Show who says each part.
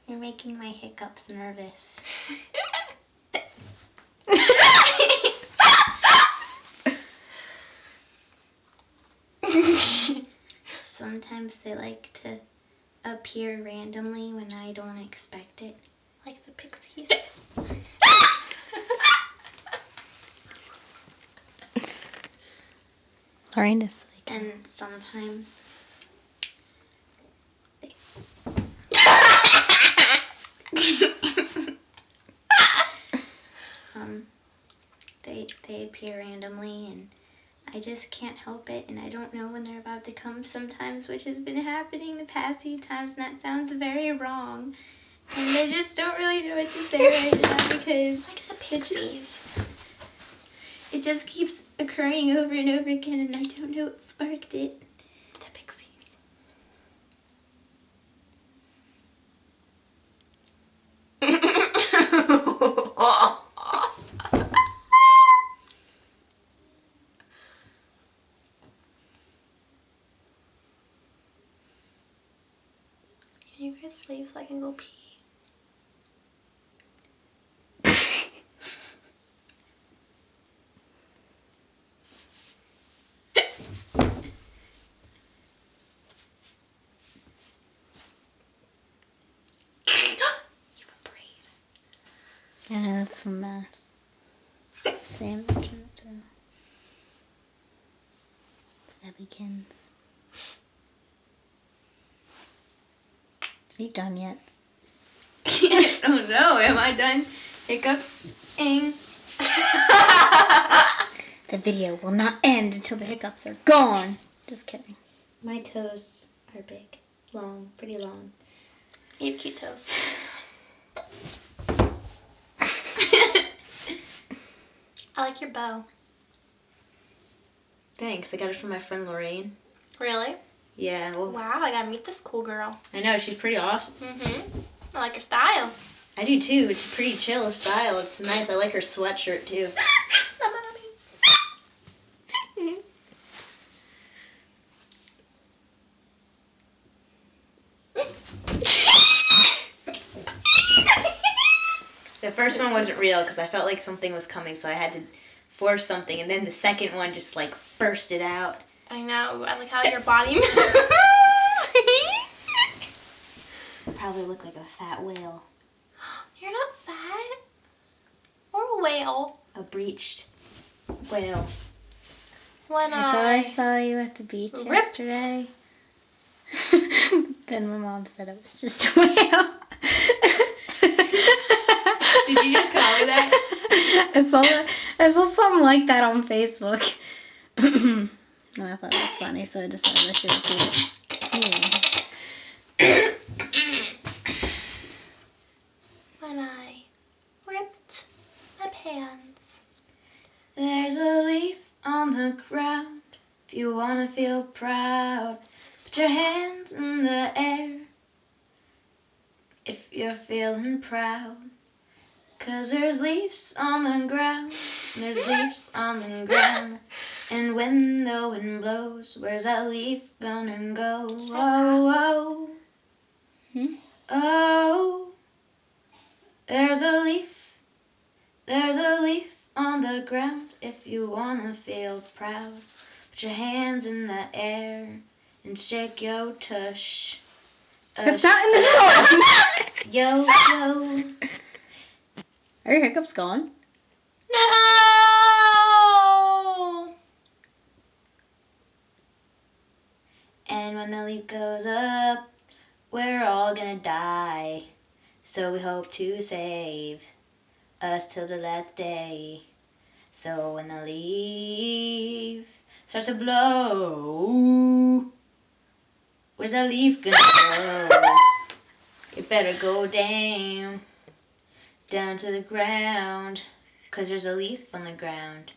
Speaker 1: You're making my hiccups nervous. Sometimes they like to appear randomly when I don't expect it.
Speaker 2: Like the pixies.
Speaker 3: Horrendous.
Speaker 1: And sometimes they appear randomly, and I just can't help it, and I don't know when they're about to come sometimes, which has been happening the past few times, and that sounds very wrong. And I just don't really know what to say right now because it just keeps occurring over and over again, and I don't know what sparked it.
Speaker 2: The pixies. Can you guys leave so I can go pee?
Speaker 3: I know it's from sandwich and Snappykins. Are you done yet?
Speaker 1: Oh no, am I done? Hiccups-ing.
Speaker 3: The video will not end until the hiccups are gone. Just kidding.
Speaker 1: My toes are big, long, pretty long.
Speaker 2: You have cute toes. I like your bow.
Speaker 1: Thanks, I got it from my friend Lorraine.
Speaker 2: Really?
Speaker 1: Yeah, well,
Speaker 2: Wow, I gotta meet this cool girl.
Speaker 1: I know, she's pretty awesome.
Speaker 2: I like her style.
Speaker 1: I do too, it's a pretty chill style. It's nice, I like her sweatshirt too. The first one wasn't real because I felt like something was coming, so I had to force something, and then the second one just like bursted out.
Speaker 2: I know. I like how your body moves.
Speaker 1: Probably look like a fat whale.
Speaker 2: You're not fat. Or a whale.
Speaker 1: A breached whale.
Speaker 2: When
Speaker 3: I thought I saw you at the beach yesterday. Then my mom said it was just a whale.
Speaker 1: Did you just call her that?
Speaker 3: I saw something like that on Facebook. And I thought it was funny, so I decided I should repeat it.
Speaker 2: When I ripped my pants.
Speaker 1: There's a leaf on the ground. If you wanna feel proud, put your hands in the air. If you're feeling proud. 'Cause there's leaves on the ground, there's leaves on the ground. And when the wind blows, where's that leaf gonna go? Oh, oh, oh. There's a leaf on the ground. If you wanna feel proud, put your hands in the air and shake your tush.
Speaker 3: Put that in the song.
Speaker 1: Yo, yo.
Speaker 3: Are your hiccups gone?
Speaker 2: No!
Speaker 1: And when the leaf goes up, we're all gonna die. So we hope to save us till the last day. So when the leaf starts to blow, where's that leaf gonna go? It better go down to the ground, 'cause there's a leaf on the ground.